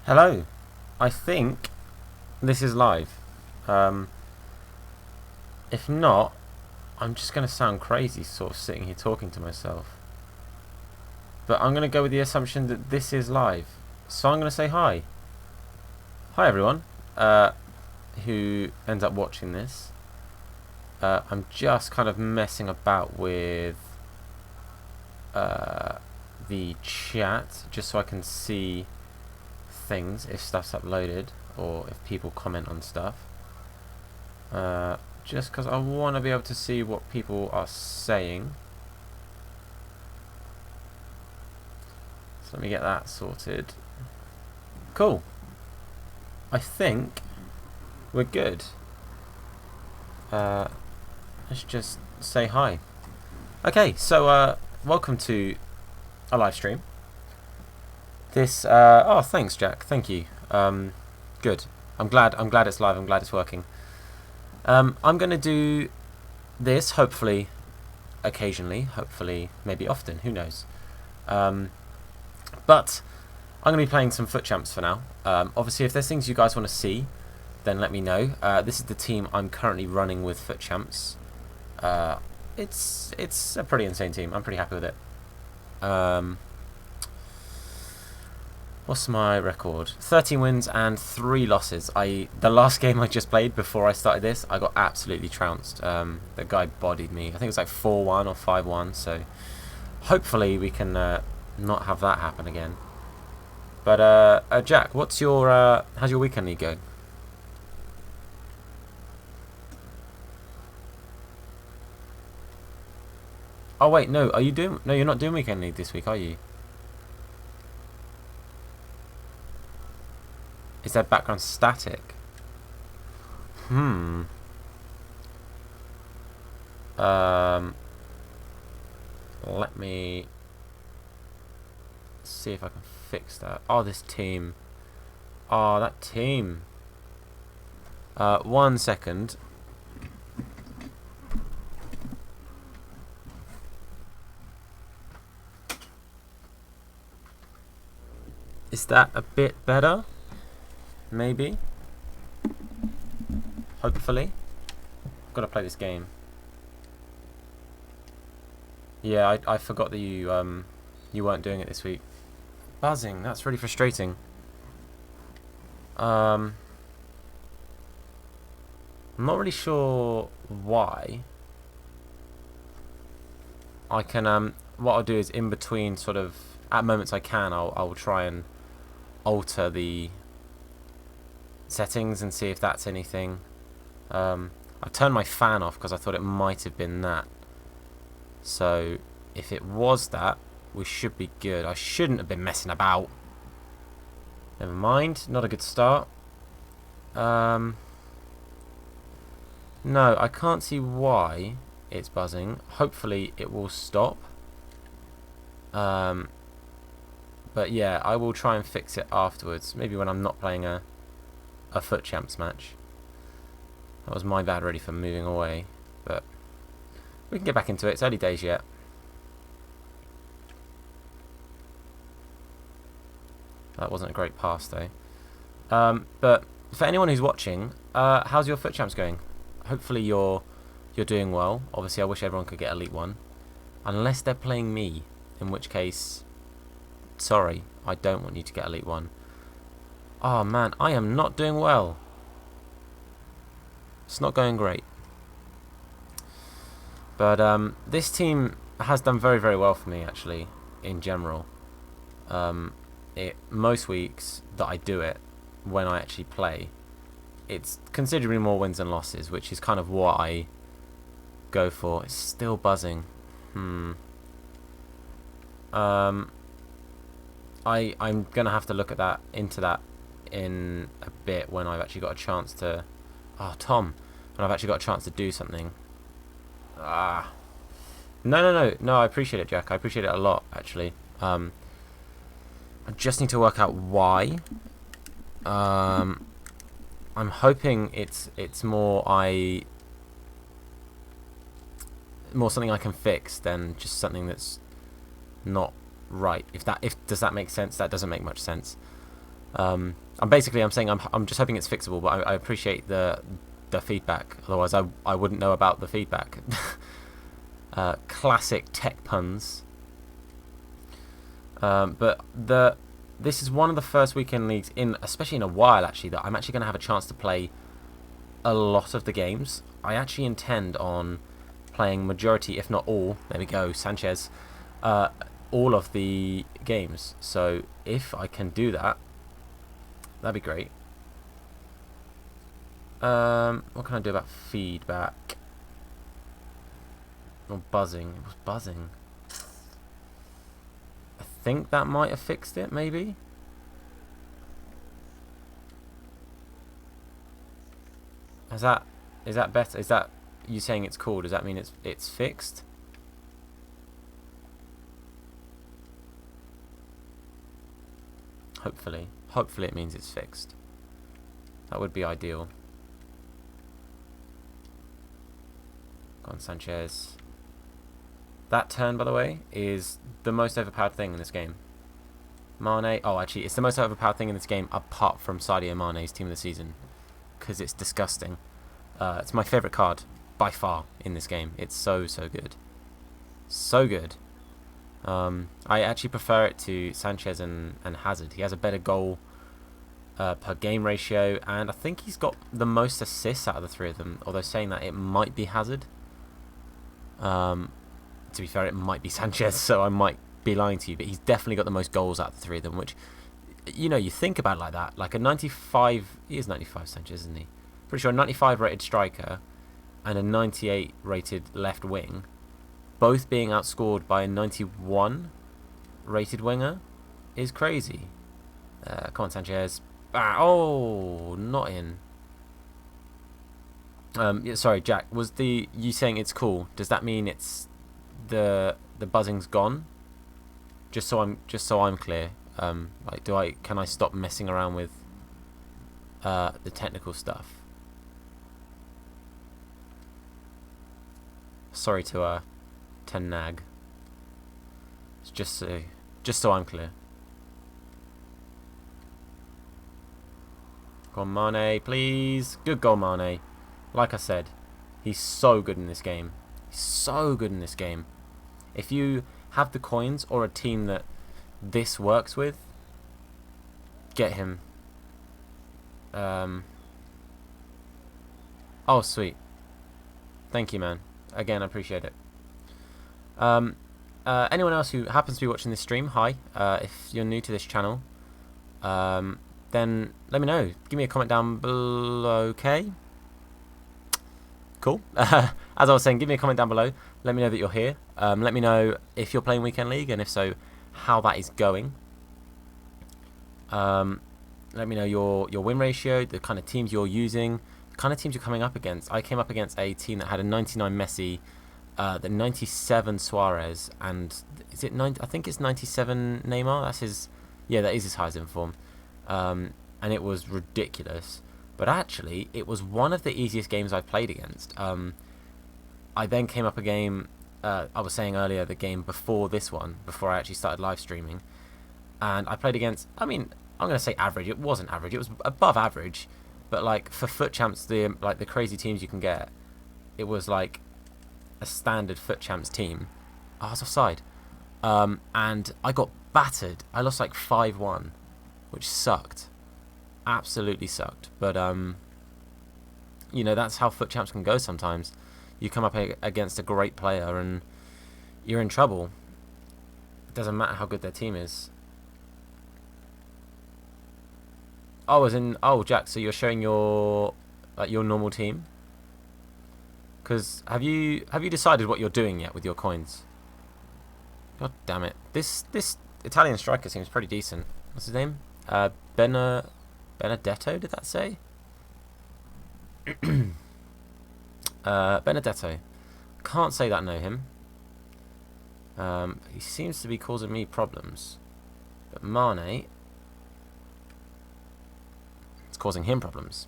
Hello. I think this is live. If not, I'm just going to sound crazy sort of sitting here talking to myself. But I'm going to go with the assumption that this is live. So I'm going to say hi. Hi everyone who ends up watching this. I'm just kind of messing about with the chat just so I can see things if stuff's uploaded or if people comment on stuff. Just because I want to be able to see what people are saying. So let me get that sorted. Cool. I think we're good. Let's just say hi. Okay, so welcome to a live stream. This oh, thanks Jack, thank you. Good. I'm glad it's live. I'm glad it's working. I'm going to do this hopefully occasionally, hopefully maybe often, who knows. But I'm going to be playing some Foot Champs for now. Obviously if there's things you guys want to see, then let me know. This is the team I'm currently running with Foot Champs. It's a pretty insane team. I'm pretty happy with it. What's my record? 13 wins and 3 losses. The last game I just played before I started this, I got absolutely trounced. The guy bodied me. I think it was like 4-1 or 5-1. So hopefully we can not have that happen again. But Jack, what's your how's your weekend league going? Oh wait, no. Are you doing? No, you're not doing weekend league this week, are you? Is that background static? Let me see if I can fix that. Oh, this team. Oh, that team. 1 second. Is that a bit better? Maybe. Hopefully. I've got to play this game. Yeah, I forgot that you weren't doing it this week. Buzzing. That's really frustrating. I'm not really sure why. I can what I'll do is in between sort of at moments I can I'll try and alter the settings and see if that's anything. I turned my fan off because I thought it might have been that. So if it was that, we should be good. I shouldn't have been messing about. Never mind, not a good start. No, I can't see why it's buzzing. Hopefully it will stop. But yeah, I will try and fix it afterwards. Maybe when I'm not playing a Foot Champs match. That was my bad really for moving away. But we can get back into it. It's early days yet. That wasn't a great pass though. But for anyone who's watching, how's your Foot Champs going? Hopefully you're doing well. Obviously I wish everyone could get Elite 1. Unless they're playing me. In which case, sorry, I don't want you to get Elite 1. Oh man, I am not doing well. It's not going great. But this team has done very, very well for me actually, in general. Most weeks that I do it, when I actually play, it's considerably more wins than losses, which is kind of what I go for. It's still buzzing. I'm gonna have to look at that into that in a bit when I've actually got a chance to. Oh, Tom, when I've actually got a chance to do something. No. I appreciate it, Jack. I appreciate it a lot, actually. I just need to work out why. I'm hoping it's more something I can fix than just something that's not right. If does that make sense? That doesn't make much sense. I'm saying I'm just hoping it's fixable, but I appreciate the feedback. Otherwise, I wouldn't know about the feedback. Classic tech puns. But this is one of the first weekend leagues especially in a while actually, that I'm actually going to have a chance to play a lot of the games. I actually intend on playing majority, if not all. There we go, Sanchez. All of the games. So if I can do that, that'd be great. What can I do about feedback? Or buzzing. It was buzzing. I think that might have fixed it, maybe. Is that better? Is that you saying it's cool? Does that mean it's fixed? Hopefully it means it's fixed. That would be ideal. Go on, Sanchez. That turn, by the way, is the most overpowered thing in this game. Mane. Oh, actually, it's the most overpowered thing in this game apart from Sadio Mane's team of the season, because it's disgusting. It's my favourite card by far in this game. It's so good. So good. I actually prefer it to Sanchez and Hazard. He has a better goal per game ratio, and I think he's got the most assists out of the three of them, although saying that, it might be Hazard. To be fair, it might be Sanchez, so I might be lying to you, but he's definitely got the most goals out of the three of them, which, you know, you think about it like that. Like a 95, he is 95 Sanchez, isn't he? Pretty sure a 95 rated striker and a 98 rated left wing, both being outscored by a 91 rated winger, is crazy. Come on, Sanchez. Ah, oh, not in. Yeah, sorry, Jack. Was you saying it's cool? Does that mean it's the buzzing's gone? Just so I'm clear. Like, can I stop messing around with the technical stuff? Sorry to nag. It's just so I'm clear. Go on, Mane, please. Good goal, Mane. Like I said, he's so good in this game. He's so good in this game. If you have the coins or a team that this works with, get him. Oh, sweet. Thank you, man. Again, I appreciate it. Anyone else who happens to be watching this stream, hi. If you're new to this channel, then let me know. Give me a comment down below, okay? Cool. As I was saying, give me a comment down below. Let me know that you're here. Let me know if you're playing Weekend League, and if so, how that is going. Let me know your win ratio, the kind of teams you're using, the kind of teams you're coming up against. I came up against a team that had a 99 Messi, the 97 Suarez, and is it 90? I think it's 97 Neymar. That's his. Yeah, that is his highest in form. And it was ridiculous. But actually, it was one of the easiest games I've played against. I then came up a game, I was saying earlier, the game before this one, before I actually started live streaming. And I played against, I mean, I'm going to say average. It wasn't average. It was above average. But like for FUT champs, the crazy teams you can get, it was like a standard FUT champs team. Oh, I was offside. And I got battered. I lost like 5-1, which sucked. Absolutely sucked. But you know, that's how FUT champs can go sometimes. You come up against a great player and you're in trouble. It doesn't matter how good their team is. Oh, Jack, so you're showing your normal team? Because have you decided what you're doing yet with your coins? God damn it. This Italian striker seems pretty decent. What's his name? Benedetto, did that say? Benedetto. Can't say that I know him. He seems to be causing me problems. But Mane, it's causing him problems.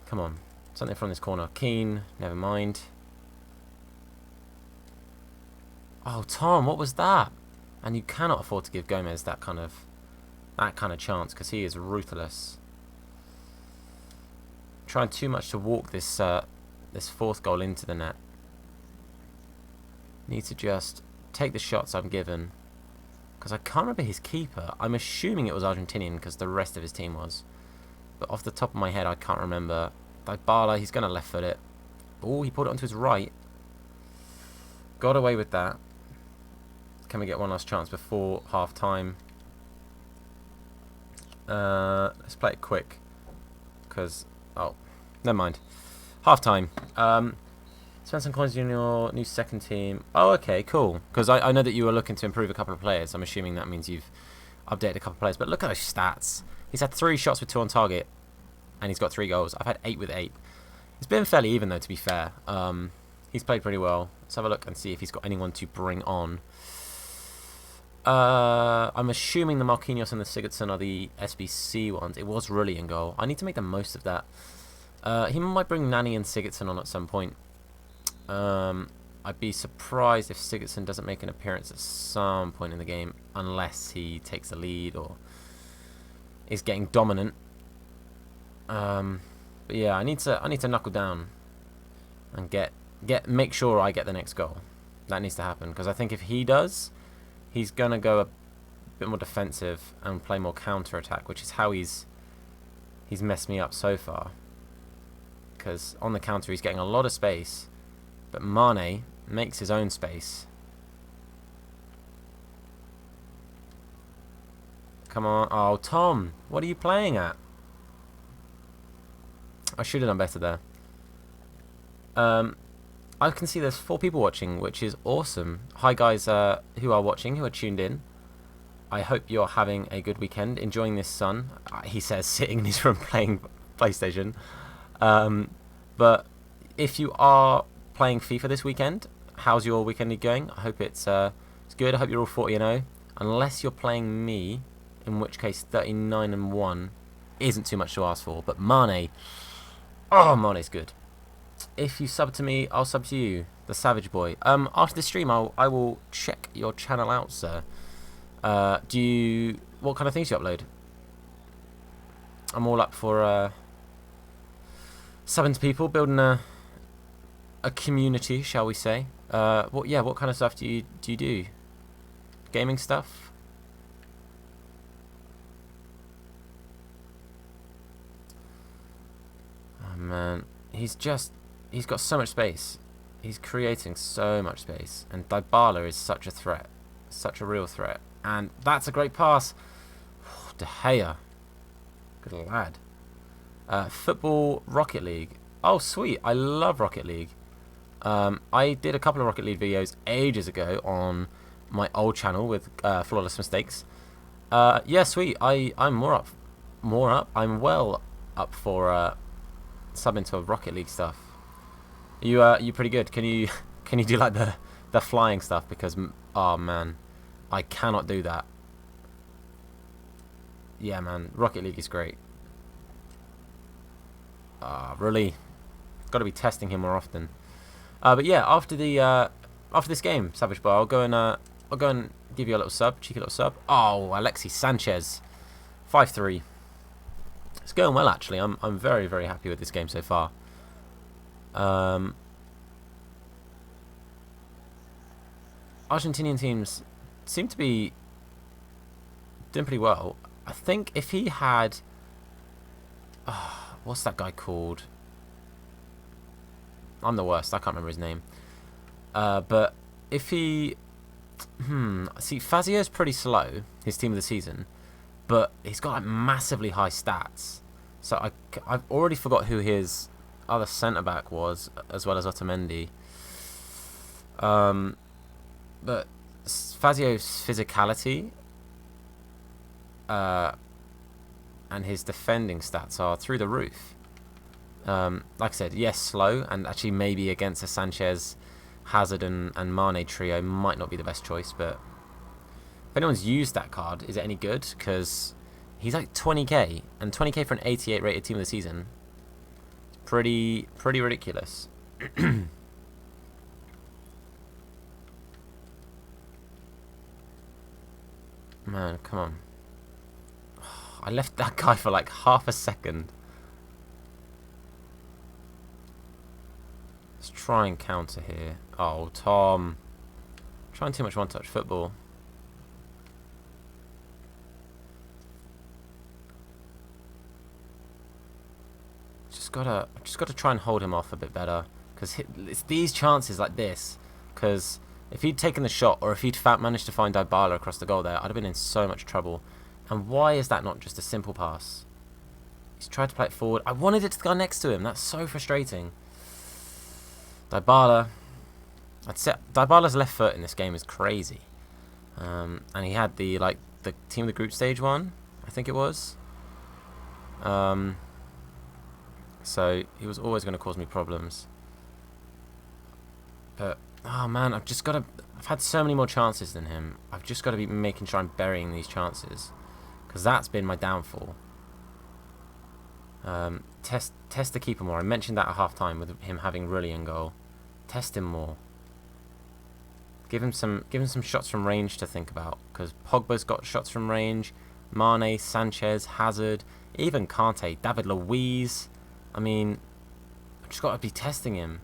Come on. Something from this corner. Keane, never mind. Oh, Tom, what was that? And you cannot afford to give Gomez that kind of chance, because he is ruthless. Trying too much to walk this this fourth goal into the net. Need to just take the shots I'm given, because I can't remember his keeper. I'm assuming it was Argentinian because the rest of his team was, but off the top of my head I can't remember. Dybala, he's going to left foot it. Oh, he pulled it onto his right. Got away with that. Can we get one last chance before half time? Let's play it quick, because never mind. Half time. Spend some coins in your new second team. Oh, okay, cool. Because I know that you were looking to improve a couple of players. I'm assuming that means you've updated a couple of players. But look at those stats. He's had 3 shots with 2 on target, and he's got 3 goals. I've had 8 with 8. It's been fairly even, though, to be fair. He's played pretty well. Let's have a look and see if he's got anyone to bring on. I'm assuming the Marquinhos and the Sigurdsson are the SBC ones. It was really in goal. I need to make the most of that. He might bring Nani and Sigurdsson on at some point. I'd be surprised if Sigurdsson doesn't make an appearance at some point in the game, unless he takes the lead or is getting dominant. But yeah, I need to knuckle down and make sure I get the next goal. That needs to happen, because I think if he does, he's gonna go a bit more defensive and play more counter attack, which is how he's messed me up so far. Because on the counter he's getting a lot of space, but Mane makes his own space. Come on. Oh, Tom, what are you playing at? I should have done better there. I can see there's 4 people watching, which is awesome. Hi guys who are watching, who are tuned in. I hope you're having a good weekend, enjoying this sun. He says sitting in his room playing PlayStation. But if you are playing FIFA this weekend, how's your weekend going? I hope it's good. I hope you're all 40-0. Unless you're playing me, in which case 39-1 isn't too much to ask for. But Mane, oh, Mane's good. If you sub to me, I'll sub to you, the Savage Boy. After the stream, I will check your channel out, sir. What kind of things do you upload? I'm all up for subbing to people, building a community, shall we say? What kind of stuff do you do? Gaming stuff? Oh man, he's got so much space. He's creating so much space, and Dybala is such a threat, such a real threat. And that's a great pass. De Gea, good lad. Football Rocket League. Oh sweet, I love Rocket League. I did a couple of Rocket League videos ages ago on my old channel with Flawless Mistakes. Yeah, sweet. I'm more up. I'm well up for subbing to Rocket League stuff. You pretty good. Can you do like the flying stuff? Because oh man, I cannot do that. Yeah, man, Rocket League is great. Really, got to be testing him more often. But yeah, after this game, Savage Boy, I'll go and give you a little sub, cheeky little sub. Oh, Alexis Sanchez, 5-3. It's going well actually. I'm very very happy with this game so far. Argentinian teams seem to be doing pretty well. I think if he had, what's that guy called? I'm the worst. I can't remember his name. But if he, see, Fazio's pretty slow. His team of the season, but he's got like massively high stats. So I've already forgot who his other centre back was, as well as Otamendi. But Fazio's physicality and his defending stats are through the roof. Like I said, yes, slow, and actually maybe against a Sanchez, Hazard and Mane trio might not be the best choice, but if anyone's used that card, is it any good? Because he's like 20k, and 20k for an 88 rated team of the season. Pretty ridiculous. Man, come on. I left that guy for like half a second. Let's try and counter here. Oh, Tom. Trying too much one-touch football. Just gotta try and hold him off a bit better. Because it's these chances like this. Because if he'd taken the shot, or if he'd managed to find Dybala across the goal there, I'd have been in so much trouble. And why is that not just a simple pass? He's tried to play it forward. I wanted it to go next to him. That's so frustrating. Dybala. I'd say Dybala's left foot in this game is crazy. And he had the team of the group stage one, I think it was. So he was always going to cause me problems. But oh man, I've had so many more chances than him. I've just got to be making sure I'm burying these chances, because that's been my downfall. Test the keeper more. I mentioned that at half time with him having Rulli in goal. Test him more. Give him some shots from range to think about, because Pogba's got shots from range. Mane, Sanchez, Hazard, even Kante, David Luiz. I mean, I've just got to be testing him.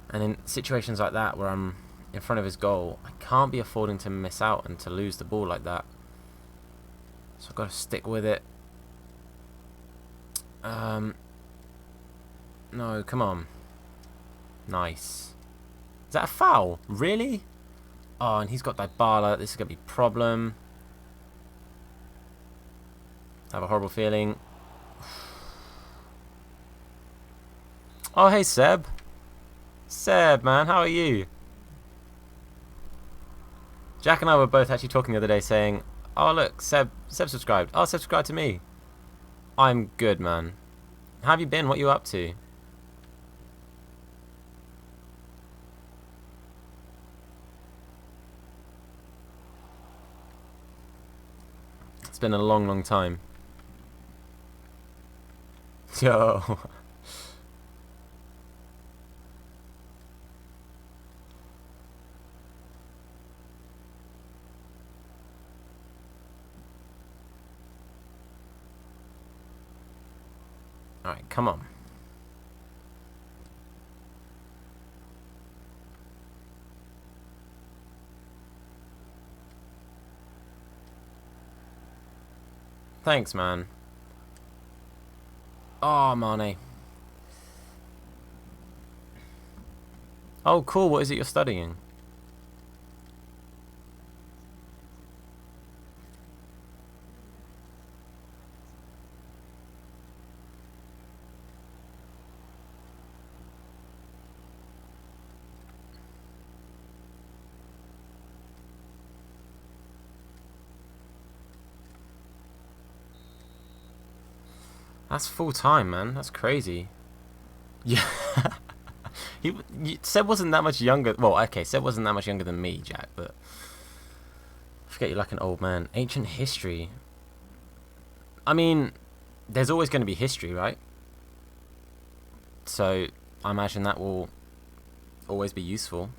And in situations like that where I'm in front of his goal, I can't be affording to miss out and to lose the ball like that. So I've got to stick with it. No, come on. Nice. Is that a foul? Really? Oh, and he's got Dybala. This is going to be a problem. I have a horrible feeling. Oh, hey, Seb. Seb, man, how are you? Jack and I were both actually talking the other day saying, oh, look, Seb subscribed. Oh, Seb subscribed to me. I'm good, man. How have you been? What are you up to? It's been a long, long time. Yo. Alright, come on. Thanks, man. Oh, Mane. Oh, cool. What is it you're studying? That's full time, man. That's crazy. Yeah. Seb wasn't that much younger. Well, okay, Seb wasn't that much younger than me, Jack, but I forget you're like an old man. Ancient history. I mean, there's always going to be history, right? So I imagine that will always be useful.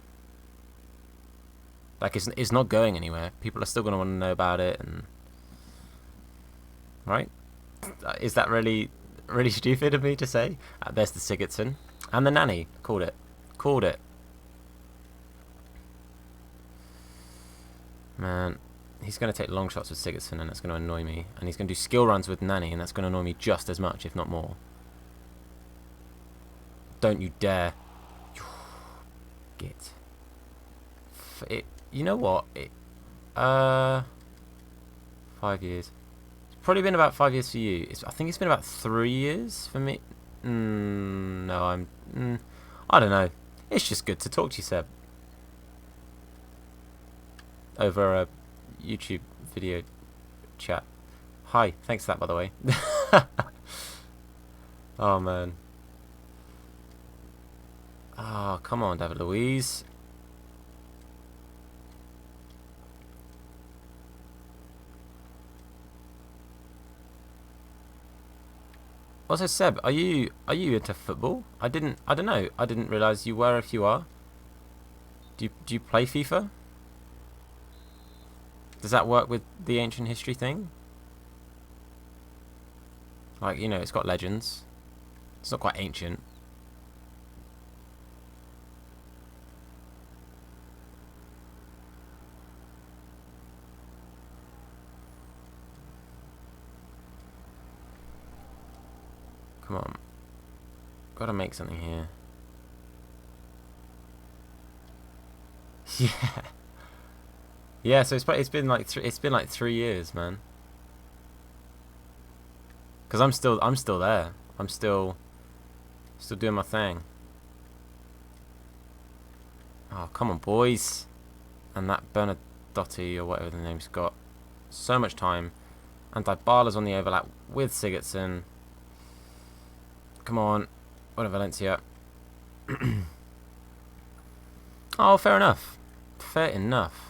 Like, it's not going anywhere. People are still going to want to know about it, and right? Is that really stupid of me to say? There's the Sigurdsson and the nanny. Called it. Called it. Man, he's going to take long shots with Sigurdsson, and that's going to annoy me. And he's going to do skill runs with Nanny, and that's going to annoy me just as much, if not more. Don't you dare. Git. You know what? 5 years. Probably been about 5 years for you. I think it's been about 3 years for me. No, I don't know. It's just good to talk to you, Seb. Over a YouTube video chat. Hi, thanks for that, by the way. Oh, man. Oh, come on, David Luiz. Also, Seb, are you into football? I don't know. I didn't realise you were. If you are, do you play FIFA? Does that work with the ancient history thing? Like, you know, it's got legends. It's not quite ancient. Come on. Gotta make something here. Yeah. Yeah, so it's been like 3 years, man. Cause I'm still there. I'm still doing my thing. Oh, come on, boys. And that Bernadotti or whatever the name's got so much time. And Dybala's on the overlap with Sigurdsson. Come on. What a Valencia. Oh, fair enough. Fair enough.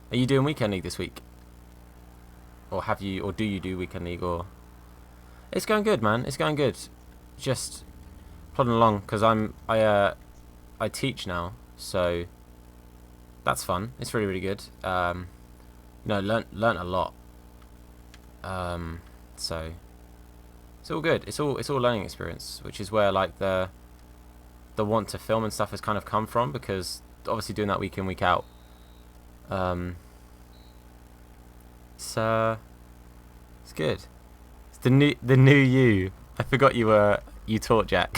Are you doing weekend league this week? Or do you do weekend league? Or it's going good, man. It's going good. Just plodding along because I teach now, so that's fun. It's really, really good. Learnt a lot. So it's all good. It's all learning experience, which is where like the want to film and stuff has kind of come from, because obviously doing that week in, week out. It's good. It's the new you. I forgot you taught Jack.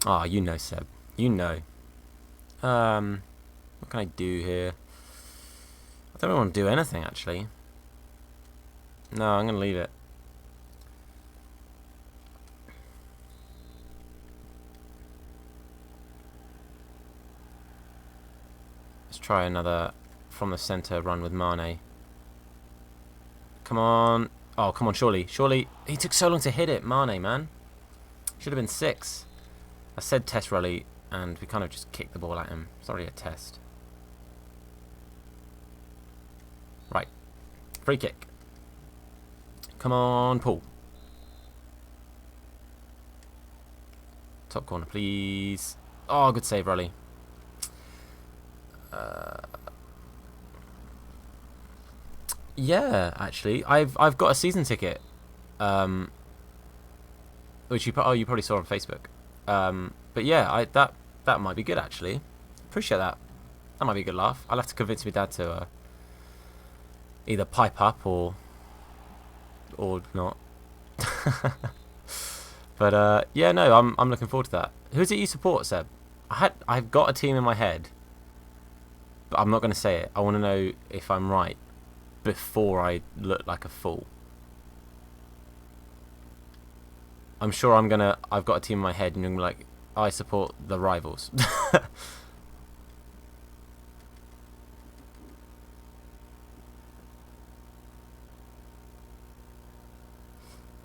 Oh, you know, Seb. You know. What can I do here? I don't really want to do anything, actually. No, I'm going to leave it. Let's try another from the centre run with Mane. Come on. Oh, come on, surely. Surely. He took so long to hit it, Mane, man. Should have been 6. I said test rally, and we kind of just kicked the ball at him. Sorry, a test. Right. Free kick. Come on, Paul. Top corner, please. Oh, good save, Raleigh. Yeah, actually, I've got a season ticket, which you probably saw on Facebook. But yeah, that might be good, actually. Appreciate that. That might be a good laugh. I'll have to convince my dad to either pipe up or not. But yeah, no, I'm looking forward to that. Who's it you support, Seb? I've got a team in my head, but I'm not going to say it. I want to know if I'm right before I look like a fool. I'm sure I've got a team in my head, and I'm like, I support the rivals.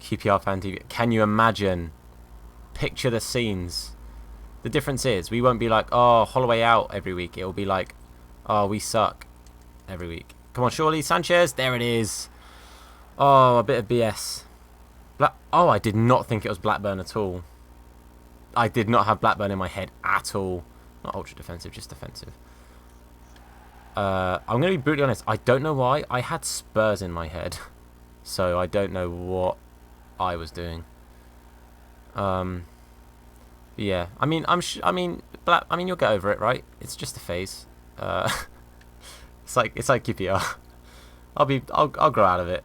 QPR fan TV. Can you imagine? Picture the scenes. The difference is, we won't be like, oh, Holloway out every week. It'll be like, oh, we suck every week. Come on, surely, Sanchez. There it is. Oh, a bit of BS. Oh, I did not think it was Blackburn at all. I did not have Blackburn in my head at all. Not ultra defensive, just defensive. I'm going to be brutally honest. I don't know why. I had Spurs in my head. So I don't know what I was doing. Yeah. I mean, you'll get over it, right? It's just a phase. It's like QPR. I'll grow out of it.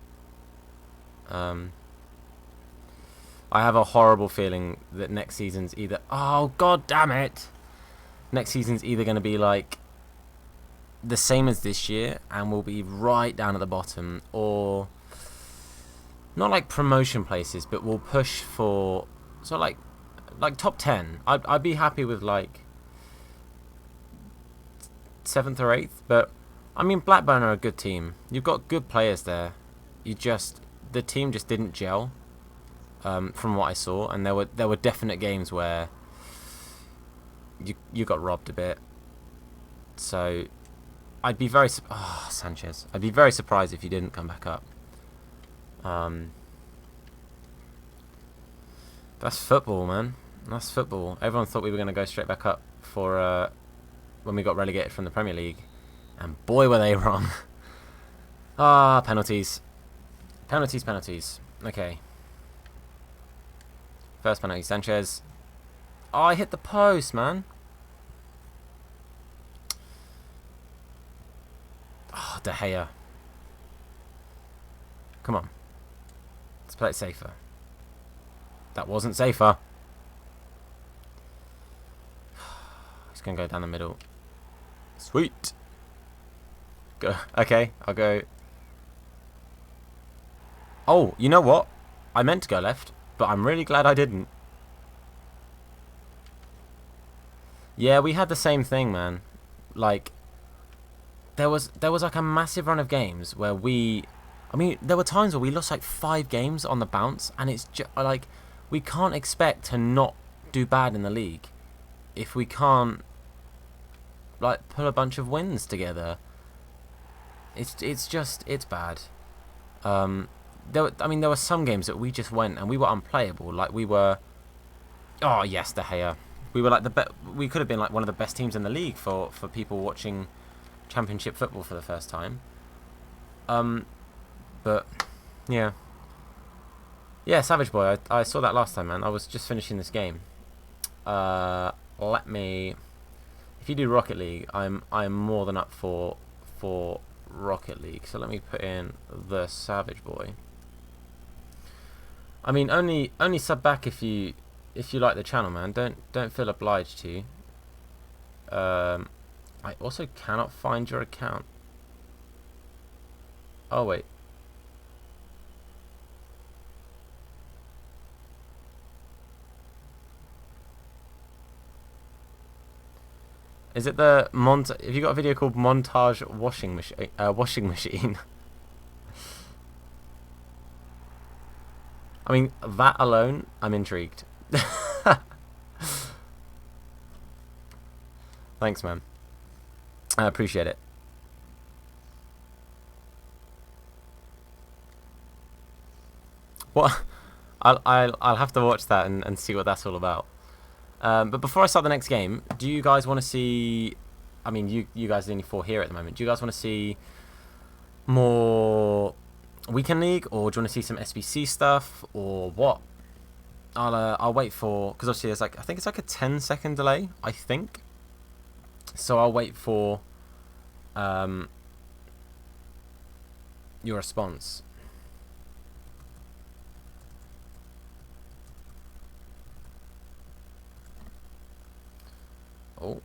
I have a horrible feeling that next season's either... Oh, god damn it! Next season's either going to be like the same as this year, and we'll be right down at the bottom, or not like promotion places, but we'll push for sort of like top 10. I'd be happy with like 7th or 8th, but I mean, Blackburn are a good team. You've got good players there. The team just didn't gel. From what I saw, and there were definite games where you got robbed a bit. So I'd be very Sanchez. I'd be very surprised if you didn't come back up. That's football, man. That's football. Everyone thought we were going to go straight back up for when we got relegated from the Premier League, and boy were they wrong. Ah, penalties. Penalties. Okay. First penalty, Sanchez. Oh, I hit the post, man. Oh, De Gea. Come on. Let's play it safer. That wasn't safer. He's going to go down the middle. Sweet. Go. Okay, I'll go. Oh, you know what? I meant to go left, but I'm really glad I didn't. Yeah, we had the same thing, man. Like, there was like a massive run of games where I mean, there were times where we lost like 5 games on the bounce, and it's just like, we can't expect to not do bad in the league if we can't like pull a bunch of wins together. It's bad. I mean, there were some games that we just went and we were unplayable. Like we were. Oh yes, De Gea. We were like we could have been like one of the best teams in the league for people watching Championship football for the first time. But yeah, Savage Boy. I saw that last time, man. I was just finishing this game. Let me. If you do Rocket League, I'm more than up for Rocket League. So let me put in the Savage Boy. I mean, only sub back if you like the channel, man. Don't feel obliged to. I also cannot find your account. Oh wait. Is it the have you got a video called Montage Washing Machine? I mean, that alone, I'm intrigued. Thanks, man. I appreciate it. What? I'll have to watch that and see what that's all about. But before I start the next game, do you guys want to see? I mean, you guys are only 4 here at the moment. Do you guys want to see more Weekend League, or do you want to see some SBC stuff, or what? I'll wait for, because obviously there's like, I think it's like a 10-second delay, I think. So I'll wait for your response. Oh.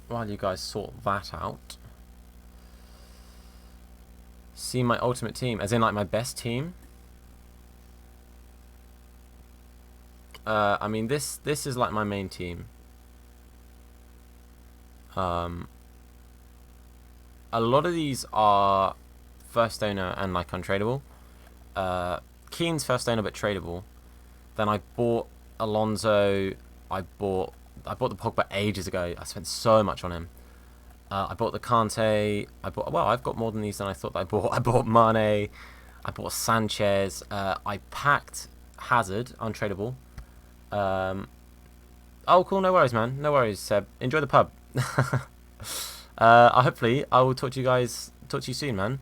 While you guys sort that out, see my ultimate team, as in like my best team. I mean, this is like my main team. A lot of these are first owner and like untradeable. Keane's first owner but tradable. Then I bought Alonso. I bought the Pogba ages ago. I spent so much on him. I bought the Kante. I've got more than these than I thought that I bought. I bought Mane. I bought Sanchez. I packed Hazard, untradeable. Oh, cool. No worries, man. No worries, Seb. Enjoy the pub. Hopefully, I will talk to you soon, man.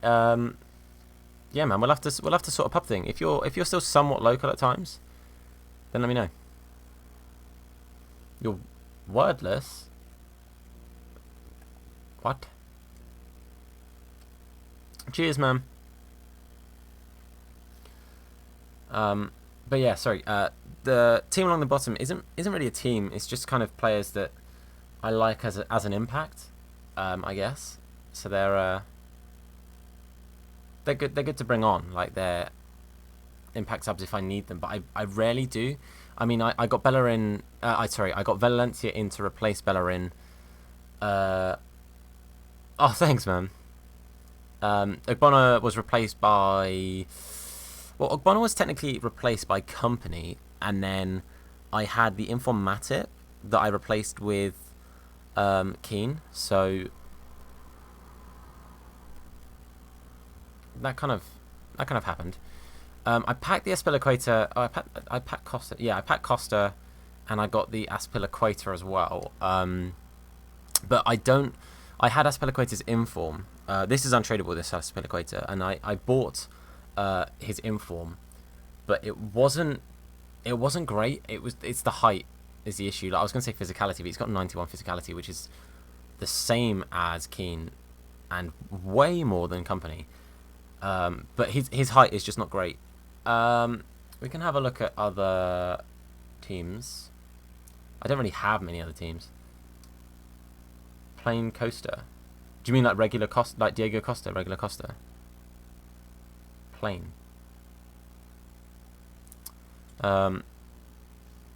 Yeah, man. We'll have to sort a pub thing. If you're still somewhat local at times, then let me know. You're wordless. What? Cheers, man. But yeah, sorry. The team along the bottom isn't really a team. It's just kind of players that I like as an impact, I guess. So they're good. They're good to bring on. Like, they're impact subs if I need them, but I rarely do. I mean, I got Bellerin. I got Valencia in to replace Bellerin. Oh, thanks, man. Ogbonna was replaced by. Well, Ogbonna was technically replaced by Company, and then I had the Informatic that I replaced with Keane. So that kind of happened. I packed the Aspilaqueta. Oh, I packed Costa. Yeah, I packed Costa, and I got the Aspilaqueta as well. But I don't. I had Aspilaqueta's inform. This is untradeable. This Aspilaqueta, and I bought his inform, but it wasn't great. It's the height is the issue. Like, I was gonna say physicality, but he's got 91 physicality, which is the same as Keane, and way more than Company. But his height is just not great. We can have a look at other teams. I don't really have many other teams. Plain Costa. Do you mean like regular Costa, like Diego Costa, regular Costa? Plain. But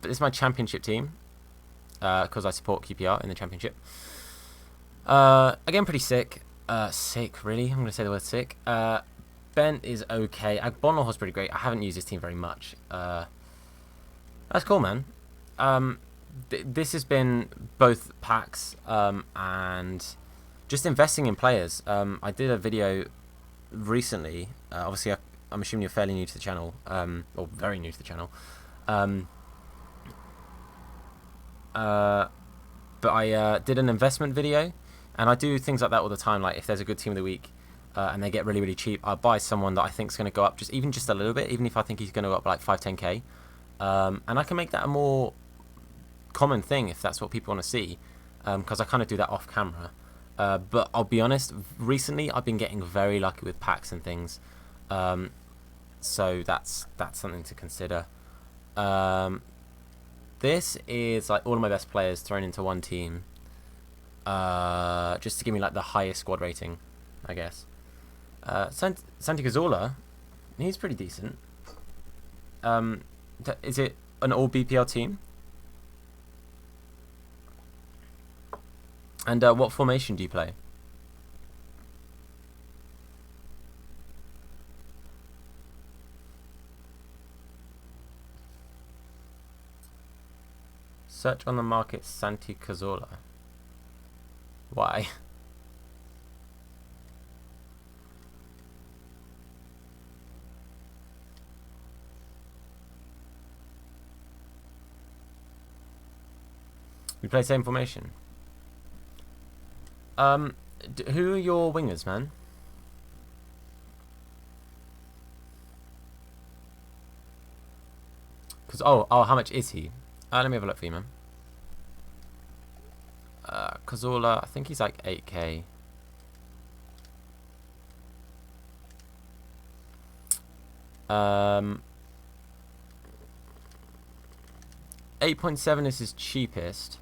this is my championship team because I support QPR in the championship. Again, pretty sick. Sick, really? I'm going to say the word sick. Bent is okay. Bonlahor's pretty great. I haven't used this team very much. That's cool, man. This has been both packs and just investing in players. I did a video recently. Obviously, I'm assuming you're fairly new to the channel, or very new to the channel. But I did an investment video, and I do things like that all the time. Like if there's a good team of the week and they get really, really cheap, I'll buy someone that I think is going to go up just a little bit, even if I think he's going to go up like 5-10k. And I can make that a more common thing if that's what people want to see, because I kind of do that off camera. But I'll be honest, recently I've been getting very lucky with packs and things, so that's something to consider. This is like all of my best players thrown into one team, just to give me like the highest squad rating, I guess. Santi Cazorla, he's pretty decent. Is it an all BPL team? And what formation do you play? Search on the market Santi Cazorla. Why? We play same formation. Who are your wingers, man? Because how much is he? Let me have a look for you, man. Cazorla, I think he's like 8k. Um, 8.7 is his cheapest.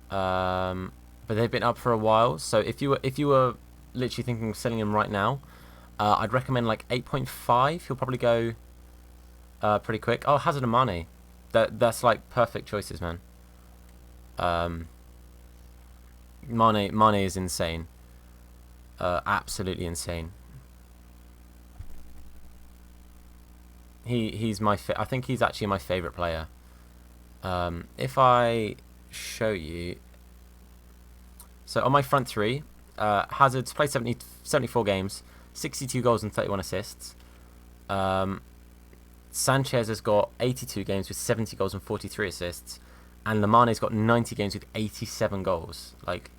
But they've been up for a while. So if you were literally thinking of selling him right now, I'd recommend like 8.5. He'll probably go pretty quick. Oh, Hazard and Mane. That's like perfect choices, man. Mane is insane. Absolutely insane. He's my I think he's actually my favorite player. If I show you, so on my front three, Hazard's played 74 games, 62 goals and 31 assists. Sanchez has got 82 games with 70 goals and 43 assists, and Mane's got 90 games with 87 goals. Like,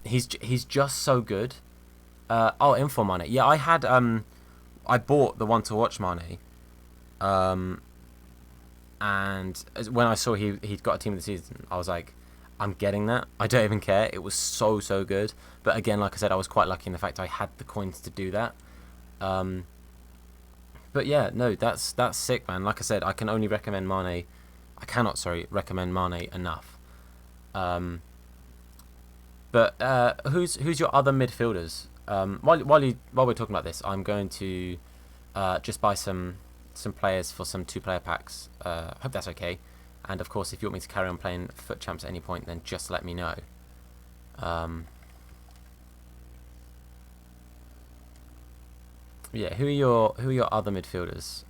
he's just so good. Info Mane. Yeah, I had I bought the one to watch Mane. And when I saw he'd got a team of the season, I was like, I'm getting that. I don't even care. It was so good. But again, like I said, I was quite lucky in the fact I had the coins to do that. But yeah, no, that's sick, man. Like I said, I can only recommend Mane. I cannot, recommend Mane enough. But who's your other midfielders? While we're talking about this, I'm going to just buy some players for some 2-player packs. Hope that's okay. And of course, if you want me to carry on playing Foot Champs at any point, then just let me know. Yeah, who are your other midfielders?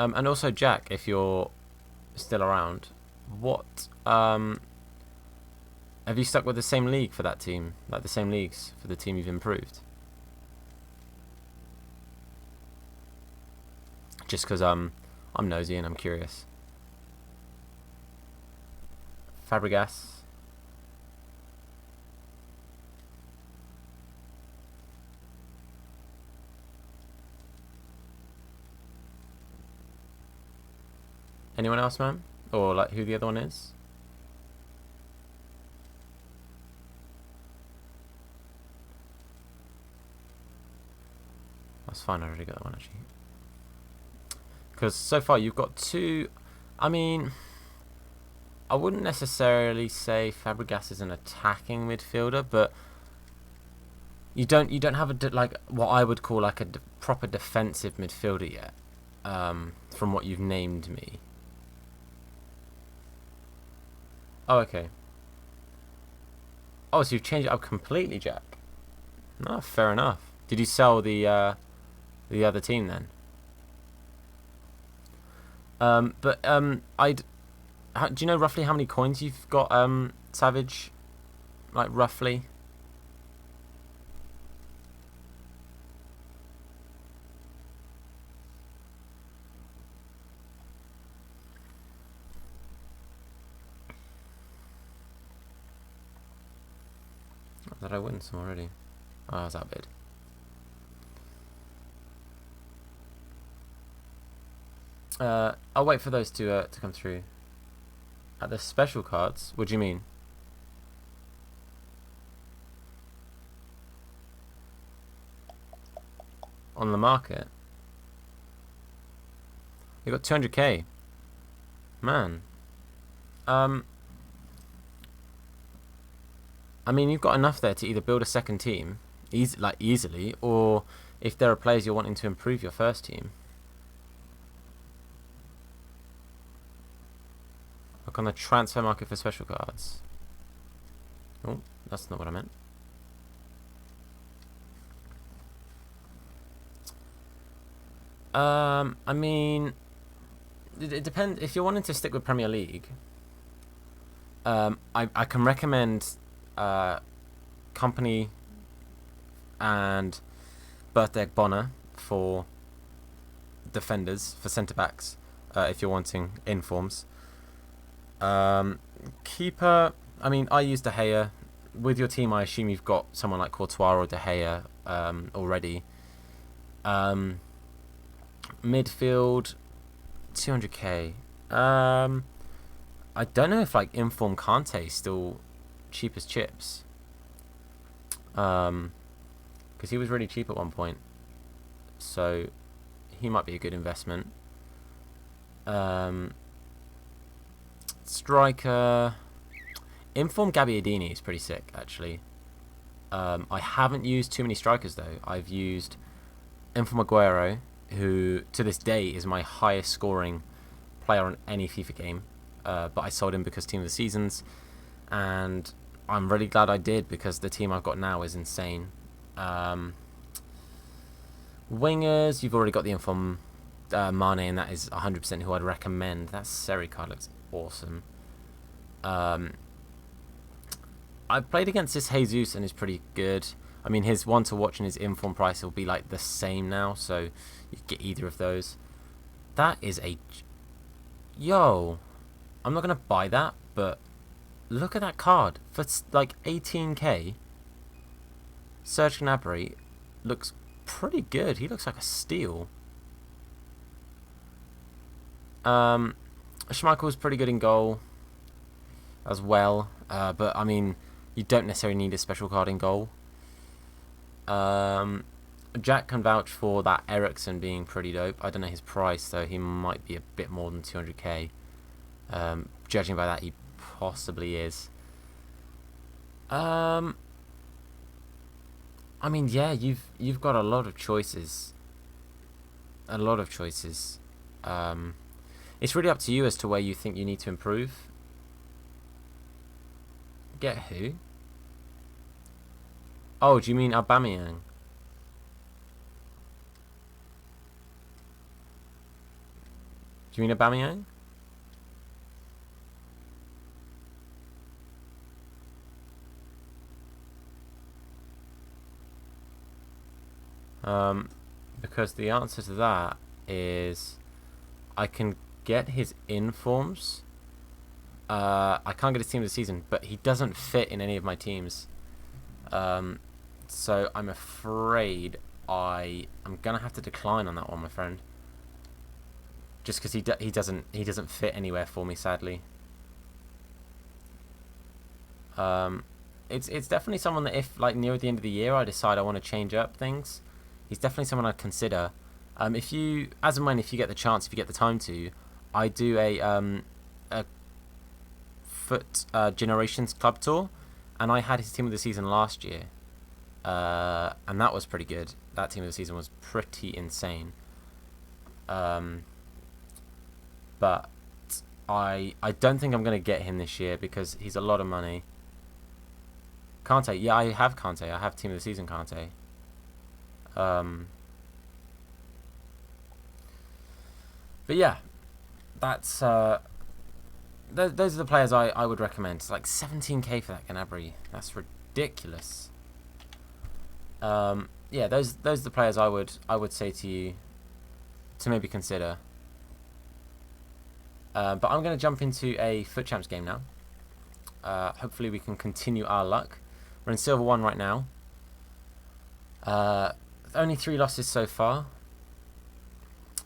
And also, Jack, if you're still around, what have you stuck with the same league for that team? Like the same leagues for the team you've improved? Just because I'm nosy and I'm curious. Fabregas. Anyone else, man? Or like who the other one is? That's fine, I already got that one actually. Because so far you've got two. I mean, I wouldn't necessarily say Fabregas is an attacking midfielder, but you don't have a like what I would call like a proper defensive midfielder yet. From what you've named me. Oh, okay. Oh, so you've changed it up completely, Jack. No, fair enough. Did you sell the other team then? I'd. Do you know roughly how many coins you've got, Savage? Like roughly. Did I win some already? Oh, is that bid? I'll wait for those to come through. At the special cards? What do you mean? On the market? You got 200k. Man. I mean, you've got enough there to either build a second team, easily, or if there are players you're wanting to improve your first team. Look on the transfer market for special cards. Oh, that's not what I meant. I mean, it depends. If you're wanting to stick with Premier League, I can recommend Company and Birthday Bonner for defenders, for centre backs, if you're wanting informs. Keeper, I mean, I use De Gea. With your team, I assume you've got someone like Courtois or De Gea already. Midfield, 200k. I don't know if like Inform Kante is still cheap as chips. Because he was really cheap at one point. So he might be a good investment. Striker, Inform Gabbiadini is pretty sick actually. I haven't used too many strikers though. I've used Inform Aguero, who to this day is my highest scoring player on any FIFA game. But I sold him because Team of the Seasons, and I'm really glad I did because the team I've got now is insane. Wingers, you've already got the Inform Mane, and that is 100% who I'd recommend. That Seri card looks awesome. I've played against this Jesus and is pretty good. I mean, his one to watch and his Inform price will be like the same now, so you can get either of those. That is a... Yo, I'm not going to buy that, but look at that card. For like 18k, Serge Gnabry looks pretty good. He looks like a steal. Schmeichel's pretty good in goal as well, but I mean, you don't necessarily need a special card in goal. Jack can vouch for that Ericsson being pretty dope. I don't know his price though. He might be a bit more than 200k. Judging by that, he possibly is. I mean, yeah, you've got a lot of choices. A lot of choices. It's really up to you as to where you think you need to improve. Get who? Oh, do you mean Aubameyang? Do you mean Aubameyang? Because the answer to that is I can get his informs. I can't get his team of the season, but he doesn't fit in any of my teams. So I'm afraid I'm gonna have to decline on that one, my friend. Just because he doesn't fit anywhere for me, sadly. It's definitely someone that if like near the end of the year I decide I want to change up things, he's definitely someone I'd consider. If you, as and when, if you get the chance, if you get the time to, I do a foot generations club tour, and I had his team of the season last year, and that was pretty good. That team of the season was pretty insane. But I don't think I'm gonna get him this year because he's a lot of money. Kante, yeah, I have Kante. I have team of the season Kante. But yeah, that's those are the players I would recommend. It's like 17k for that Gnabry. That's ridiculous. Yeah, those are the players I would say to you to maybe consider. But I'm going to jump into a Foot Champs game now. Hopefully we can continue our luck. We're in Silver 1 right now. Only 3 losses so far.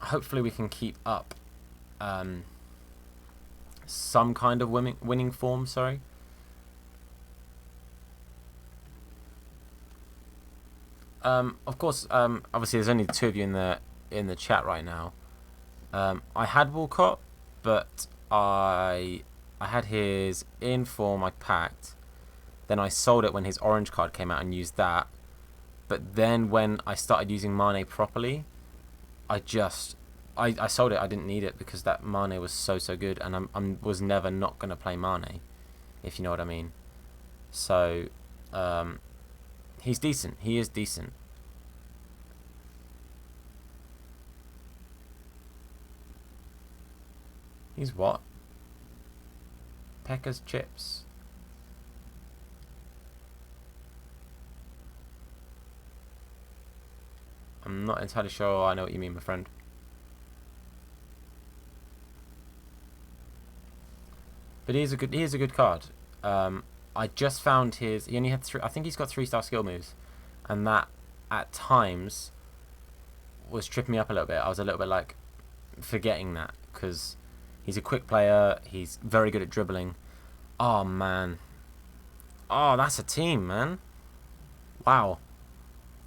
Hopefully we can keep up some kind of winning form. Sorry. Of course, obviously there's only 2 of you in the chat right now. I had Walcott, but I had his inform I packed. Then I sold it when his orange card came out and used that. But then when I started using Mane properly, I sold it. I didn't need it because that Mane was so good, and I was never not gonna play Mane, if you know what I mean. So, he's decent. He is decent. He's what? Pecker's chips. I'm not entirely sure I know what you mean, my friend. But he is a good card. I just found his. He only had 3. I think he's got 3-star skill moves, and that at times was tripping me up a little bit. I was a little bit like forgetting that because he's a quick player. He's very good at dribbling. Oh man. Oh, that's a team, man. Wow.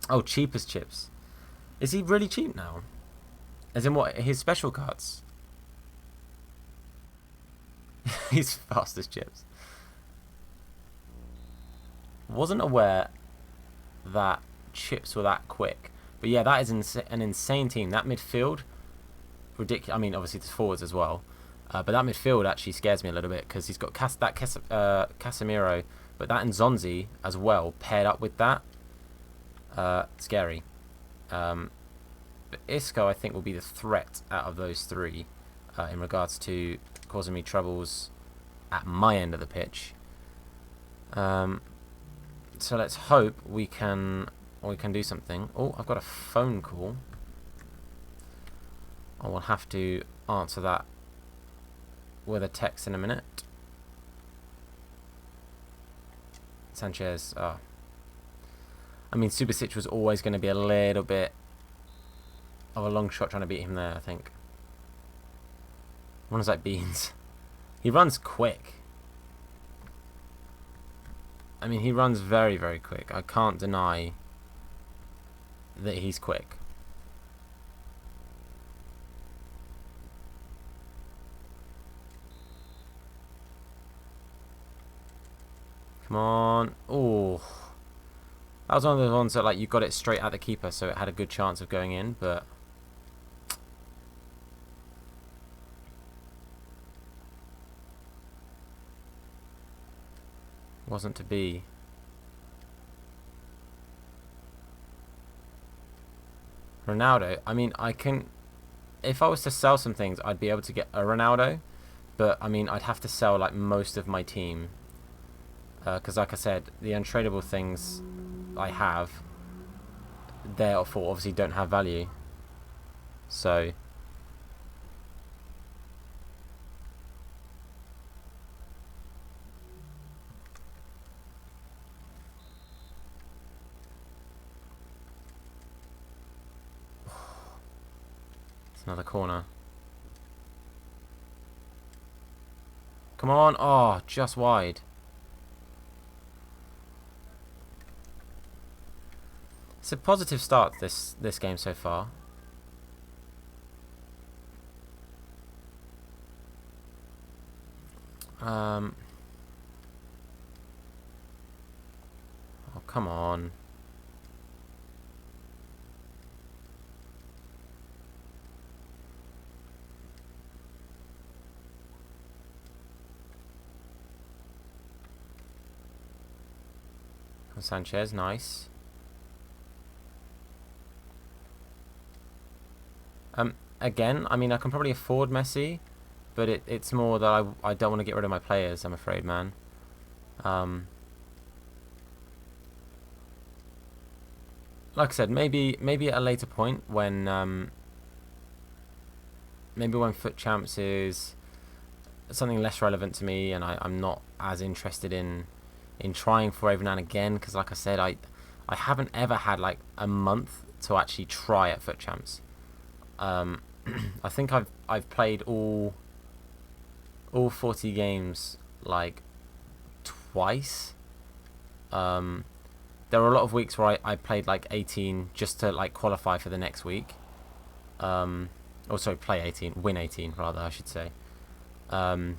Oh, cheap as chips. Is he really cheap now? As in what? His special cards? He's fast as chips. Wasn't aware that chips were that quick. But yeah, that is an insane team. That midfield, ridiculous. I mean, obviously there's forwards as well. But that midfield actually scares me a little bit because he's got Casemiro, but that and Zonzi as well paired up with that. Scary. But Isco, I think, will be the threat out of those 3 in regards to causing me troubles at my end of the pitch. So let's hope we can do something. Oh, I've got a phone call. I will have to answer that with a text in a minute. Sanchez. Oh. I mean, Subasic was always going to be a little bit of a long shot trying to beat him there, I think. One is like beans. He runs quick. I mean, he runs very quick. I can't deny that he's quick. Come on. Oh. That was one of those ones that like you got it straight at the keeper, so it had a good chance of going in, but wasn't to be. Ronaldo, I mean, I can if I was to sell some things, I'd be able to get a Ronaldo, but I mean, I'd have to sell like most of my team, because like I said, the untradeable things I have, therefore obviously don't have value. So it's another corner. Come on! Oh, just wide. It's a positive start this game so far. Oh, come on. Sanchez, nice. Again, I mean, I can probably afford Messi, but it's more that I don't want to get rid of my players, I'm afraid, man. Like I said, maybe at a later point when maybe when Foot Champs is something less relevant to me, and I'm not as interested in trying for every now and again, because like I said, I haven't ever had like a month to actually try at Foot Champs. I think I've played all 40 games like twice. There were a lot of weeks where I played like 18 just to like qualify for the next week. Also play 18, win 18 rather, I should say. But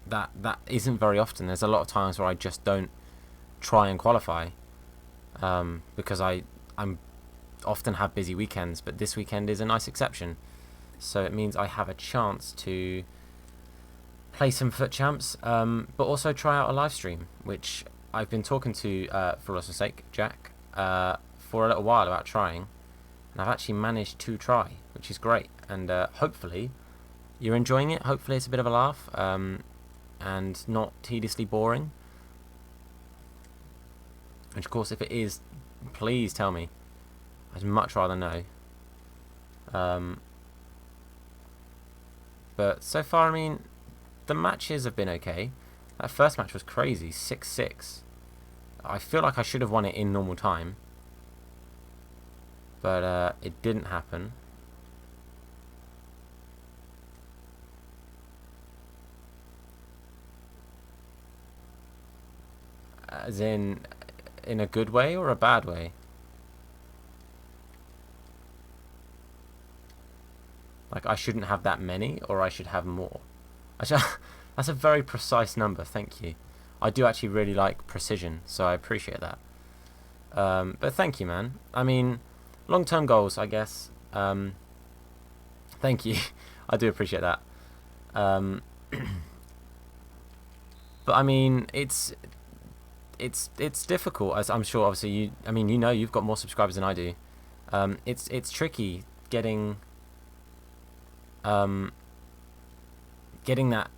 that isn't very often. There's a lot of times where I just don't try and qualify, because I'm often have busy weekends, but this weekend is a nice exception. So it means I have a chance to play some Foot Champs, but also try out a live stream, which I've been talking to, for lots of sake, Jack, for a little while about trying, and I've actually managed to try, which is great, and hopefully you're enjoying it. Hopefully it's a bit of a laugh, and not tediously boring, which of course if it is, please tell me. I'd much rather know. But so far, I mean, the matches have been okay. That first match was crazy, 6-6. I feel like I should have won it in normal time, but it didn't happen. As in a good way or a bad way? Like, I shouldn't have that many, or I should have more? That's a very precise number, thank you. I do actually really like precision, so I appreciate that. But thank you, man. I mean, long-term goals, I guess. Thank you. I do appreciate that. But I mean, it's difficult, as I'm sure. Obviously, you know, you've got more subscribers than I do. It's tricky getting that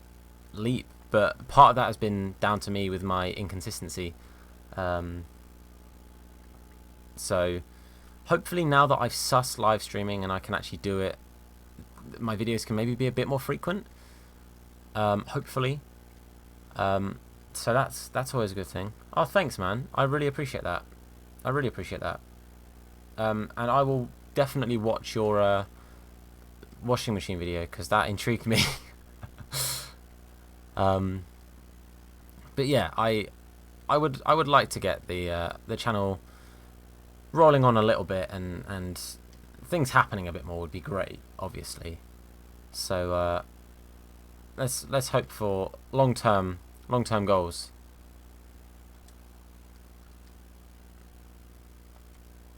leap, but part of that has been down to me with my inconsistency. So hopefully now that I've sussed live streaming and I can actually do it, my videos can maybe be a bit more frequent. Hopefully. So that's always a good thing. Oh, thanks, man. I really appreciate that. I really appreciate that. And I will definitely watch your washing machine video, because that intrigued me. But yeah, I would like to get the channel rolling on a little bit, and things happening a bit more would be great, obviously. So let's hope for long-term goals.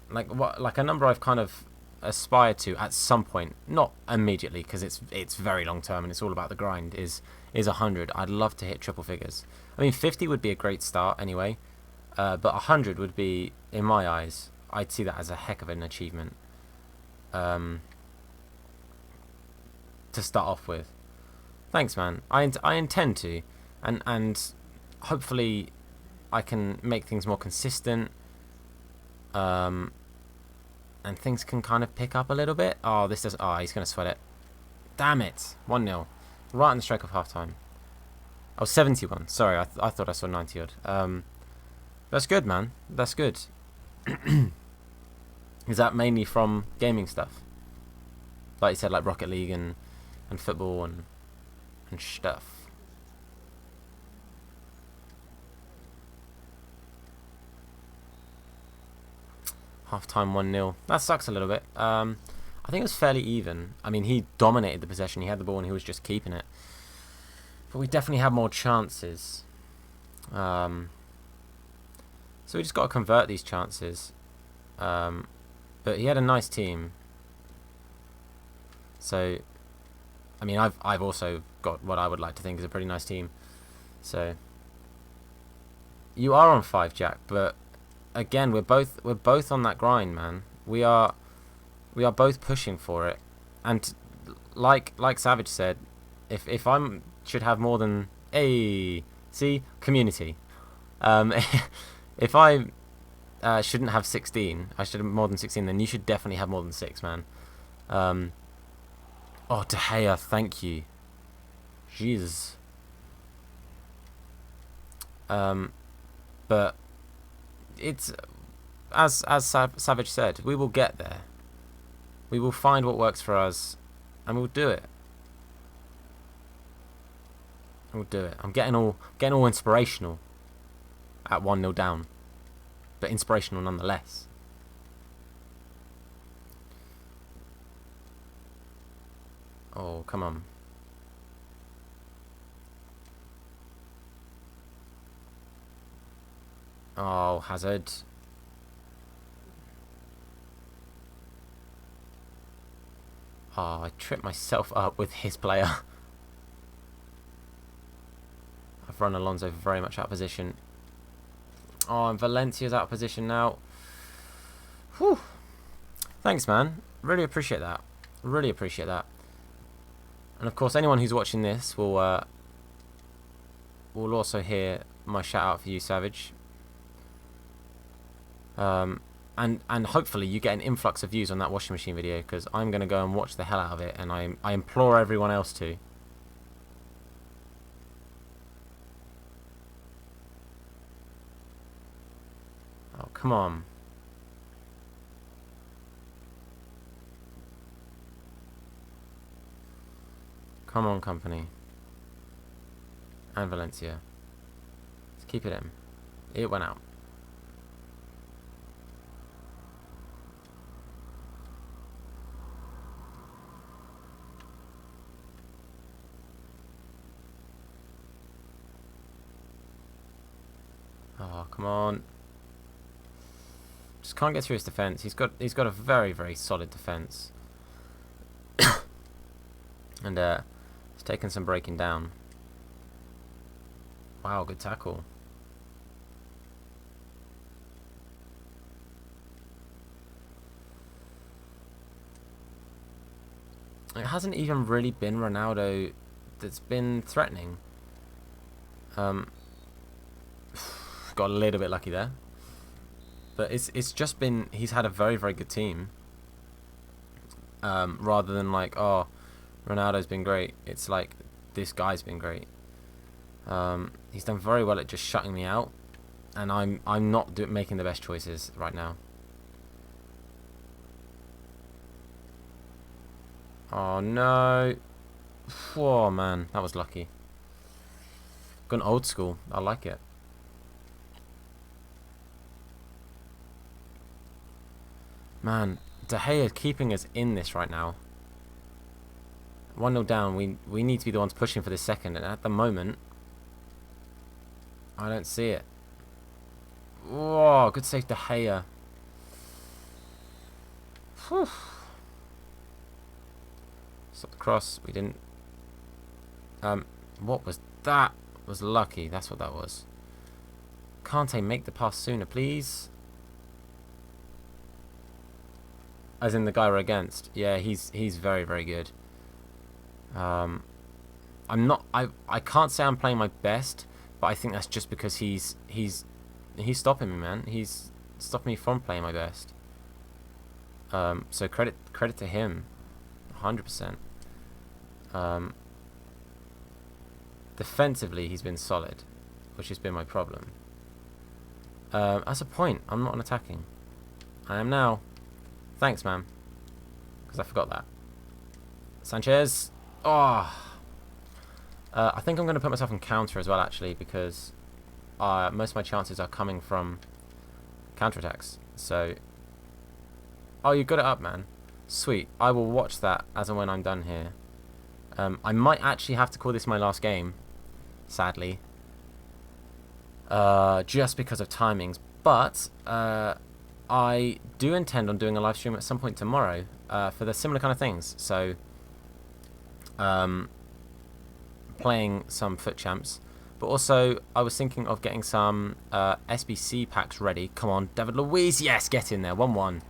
Like a number I've kind of aspired to at some point, not immediately, because it's very long term and it's all about the grind, is 100. I'd love to hit triple figures. I mean, 50 would be a great start anyway, but 100 would be, in my eyes, I'd see that as a heck of an achievement. To start off with. Thanks, man. I intend to, and hopefully I can make things more consistent. And things can kind of pick up a little bit. Oh, this does. Oh, he's gonna sweat it. Damn it. 1-0. Right on the stroke of half time. Oh, 71. Sorry, I thought I saw 90 odd. That's good, man. That's good. Is that mainly from gaming stuff? Like you said, like Rocket League and football and stuff. Half time 1-0. That sucks a little bit. I think it was fairly even. I mean, he dominated the possession. He had the ball and he was just keeping it. But we definitely had more chances. So we just got to convert these chances. But he had a nice team. So, I mean, I've also got what I would like to think is a pretty nice team. So, you are on 5, Jack. But again, we're both on that grind, man. We are both pushing for it. And like Savage said, if I'm should have more than community. If I shouldn't have 16, I should have more than 16. Then you should definitely have more than 6, man. Oh, De Gea, thank you. Jesus. But it's as Savage said, we will get there. We will find what works for us, and we'll do it. We'll do it. I'm getting all inspirational at 1-0 down, but inspirational nonetheless. Oh, come on. Oh, Hazard. Oh, I tripped myself up with his player. I've run Alonso very much out of position. Oh, and Valencia's out of position now. Whew. Thanks, man. Really appreciate that. Really appreciate that. And of course, anyone who's watching this will also hear my shout out for you, Savage. And hopefully you get an influx of views on that washing machine video, because I'm going to go and watch the hell out of it, and I implore everyone else to. Oh, come on. Come on, company. And Valencia. Let's keep it in. It went out. Oh, come on. Just can't get through his defense. He's got a very, very solid defense. And it's taken some breaking down. Wow, good tackle. It hasn't even really been Ronaldo that's been threatening. Got a little bit lucky there, but it's just been, he's had a very, very good team. Rather than like, oh, Ronaldo's been great. It's like, this guy's been great. He's done very well at just shutting me out, and I'm not making the best choices right now. Oh no! Oh man, that was lucky. Gone old school. I like it. Man, De Gea keeping us in this right now. 1-0 down. We need to be the ones pushing for the second, and at the moment, I don't see it. Whoa, good save, De Gea. Whew. Stop the cross. We didn't. What was that? Was lucky. That's what that was. Kante, make the pass sooner, please. As in the guy we're against. Yeah, he's very, very good. I'm not. I can't say I'm playing my best, but I think that's just because he's stopping me, man. He's stopping me from playing my best. So credit to him, 100%. Defensively, he's been solid, which has been my problem. That's a point. I'm not attacking. I am now. Thanks, man. Because I forgot that. Sanchez. Oh. I think I'm going to put myself on counter as well, actually, because most of my chances are coming from counterattacks. So, oh, you got it up, man. Sweet. I will watch that as and when I'm done here. I might actually have to call this my last game, sadly, just because of timings. But I do intend on doing a live stream at some point tomorrow for the similar kind of things. So, playing some FUT Champs, but also I was thinking of getting some SBC packs ready. Come on, David Luiz, yes, get in there, 1-1.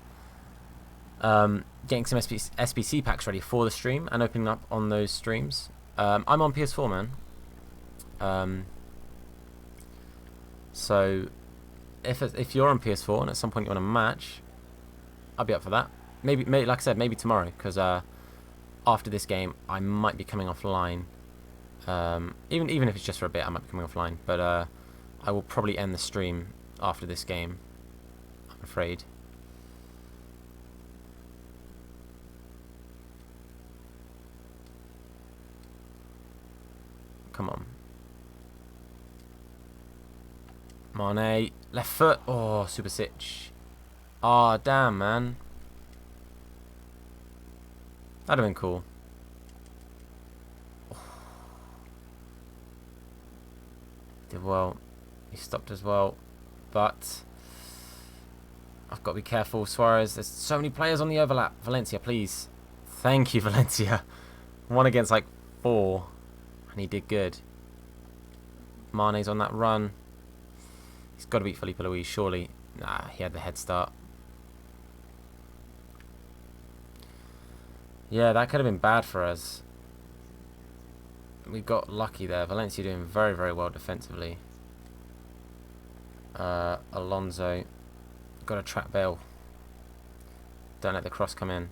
Getting some SBC packs ready for the stream and opening up on those streams. I'm on PS4, man. So if you're on PS4 and at some point you want to match, I'll be up for that. Maybe like I said, maybe tomorrow, because after this game I might be coming offline. Even if it's just for a bit, I might be coming offline. But I will probably end the stream after this game, I'm afraid. Come on. Mane, left foot. Oh, Subasic. Oh, damn, man. That'd have been cool. Did well. He stopped as well. But I've got to be careful. Suarez, there's so many players on the overlap. Valencia, please. Thank you, Valencia. 1 against like 4. And he did good. Mane's on that run. He's got to beat Felipe Luis, surely. Nah, he had the head start. Yeah, that could have been bad for us. We got lucky there. Valencia doing very, very well defensively. Alonso. Got to trap Bale. Don't let the cross come in.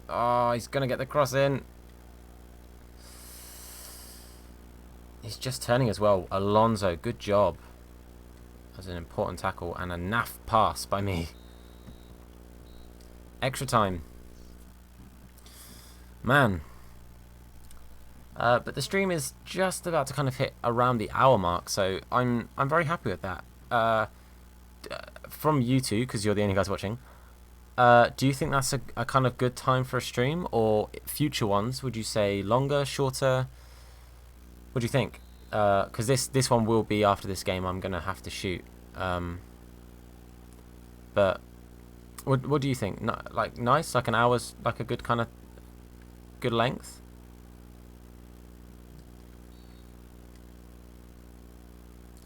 Oh, he's going to get the cross in. He's just turning as well. Alonso, good job. That was an important tackle and a naff pass by me. Extra time. Man. But the stream is just about to kind of hit around the hour mark, so I'm very happy with that. From you two, because you're the only guys watching, do you think that's a kind of good time for a stream, or future ones? Would you say longer, shorter? What do you think? Because this one will be after this game. I'm gonna have to shoot. But what do you think? Like nice, like an hour's like a good kind of good length.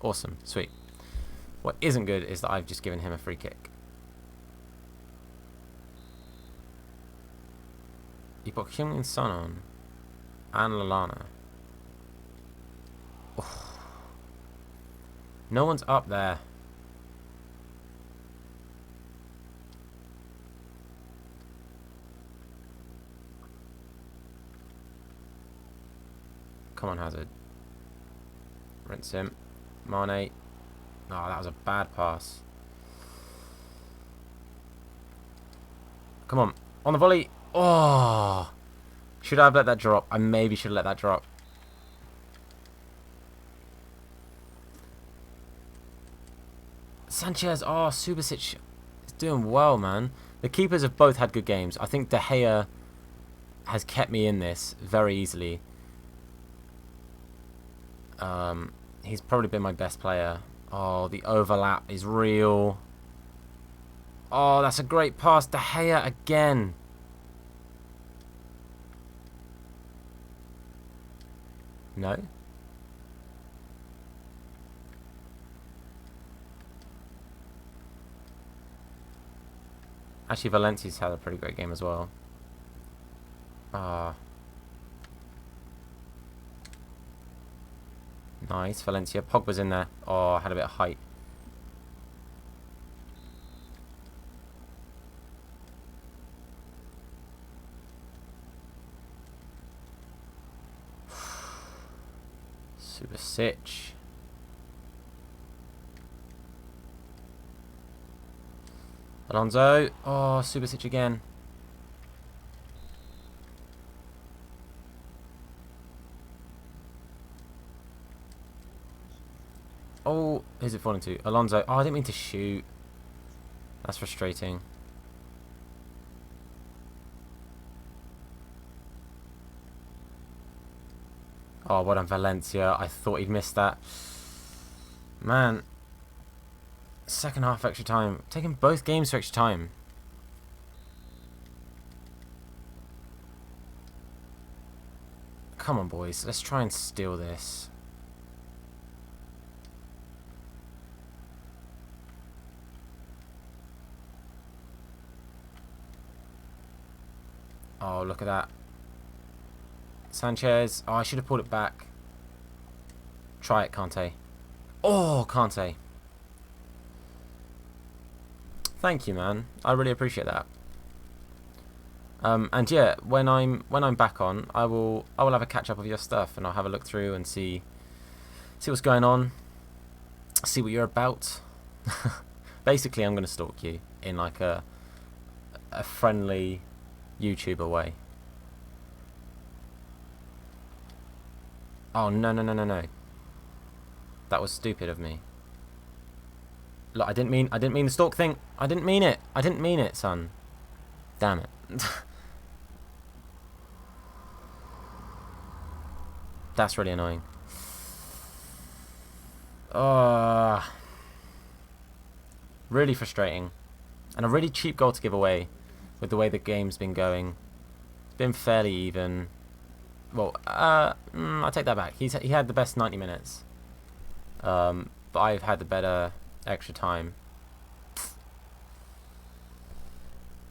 Awesome, sweet. What isn't good is that I've just given him a free kick. You put Heung-min Son on and Lallana. Oh. No one's up there. Come on, Hazard. Rinse him. Mane. Oh, that was a bad pass. Come on. On the volley. Oh. Should I have let that drop? I maybe should have let that drop. Sanchez. Oh, Subasic is doing well, man. The keepers have both had good games. I think De Gea has kept me in this very easily. He's probably been my best player. Oh, the overlap is real. Oh, that's a great pass. De Gea again. No? Actually, Valencia's had a pretty great game as well. Nice, Valencia. Pogba's in there. Oh, had a bit of height. Subasic. Alonso. Oh, Subasic again. Oh, who's it falling to? Alonso. Oh, I didn't mean to shoot. That's frustrating. Oh, well done, Valencia. I thought he'd missed that. Man. Second half extra time. Taking both games for extra time. Come on, boys. Let's try and steal this. Oh, look at that. Sanchez. Oh, I should have pulled it back. Try it, Kante. Oh, Kante. Thank you, man. I really appreciate that. And yeah, when I'm back on, I will have a catch up of your stuff, and I'll have a look through and see what's going on, see what you're about. Basically, I'm gonna stalk you in like a friendly YouTuber way. Oh no no no no no! That was stupid of me. Look, I didn't mean the stalk thing. I didn't mean it. I didn't mean it, son. Damn it. That's really annoying. Really frustrating. And a really cheap goal to give away with the way the game's been going. Been fairly even. Well, I take that back. He had the best 90 minutes. But I've had the better extra time.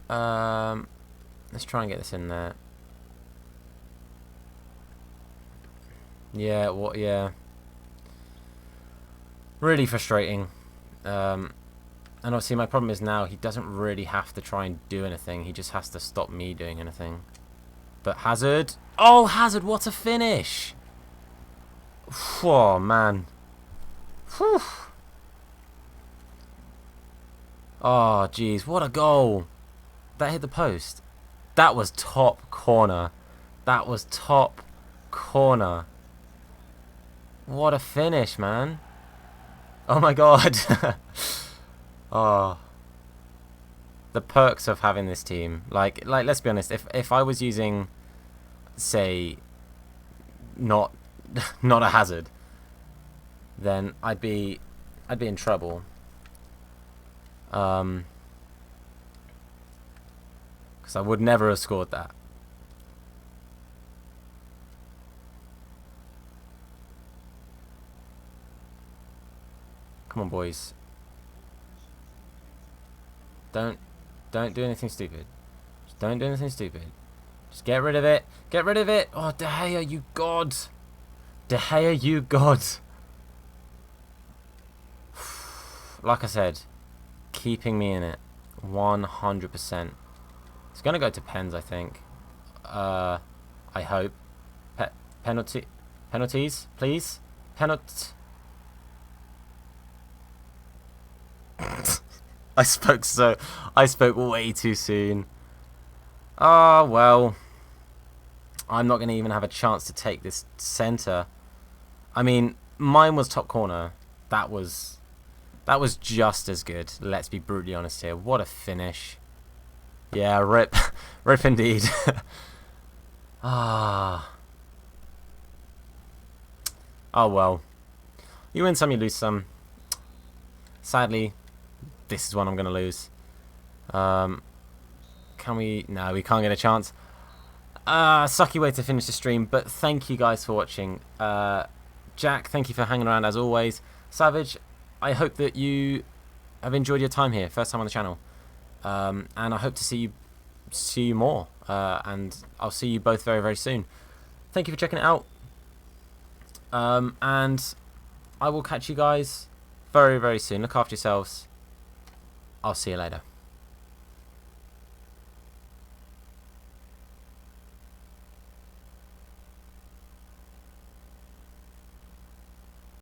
Let's try and get this in there. Yeah, what? Yeah. Really frustrating. And obviously my problem is now he doesn't really have to try and do anything. He just has to stop me doing anything. But Hazard. Oh, Hazard, what a finish. Oh, man. Whew. Oh, jeez, what a goal. That hit the post. That was top corner. That was top corner. What a finish, man. Oh my god. Oh. The perks of having this team. Like let's be honest, if I was using, say, not a Hazard, then I'd be in trouble. Because I would never have scored that. Come on, boys. Don't do anything stupid. Just don't do anything stupid. Just get rid of it. Get rid of it. Oh, De Gea, you god. De Gea, you god. Like I said, keeping me in it 100%. It's gonna go to pens, I think. I hope. Penalties, please. I spoke way too soon. Ah, well. I'm not gonna even have a chance to take this centre. I mean, mine was top corner. That was just as good. Let's be brutally honest here. What a finish. Yeah, rip. Rip indeed. Ah. Oh well. You win some, you lose some. Sadly, this is one I'm going to lose. Can we? No, we can't get a chance. Sucky way to finish the stream, but thank you guys for watching. Jack, thank you for hanging around as always. Savage, I hope that you have enjoyed your time here. First time on the channel. and I hope to see you more, and I'll see you both very, very soon. Thank you for checking it out, and I will catch you guys very, very soon. Look after yourselves. I'll see you later.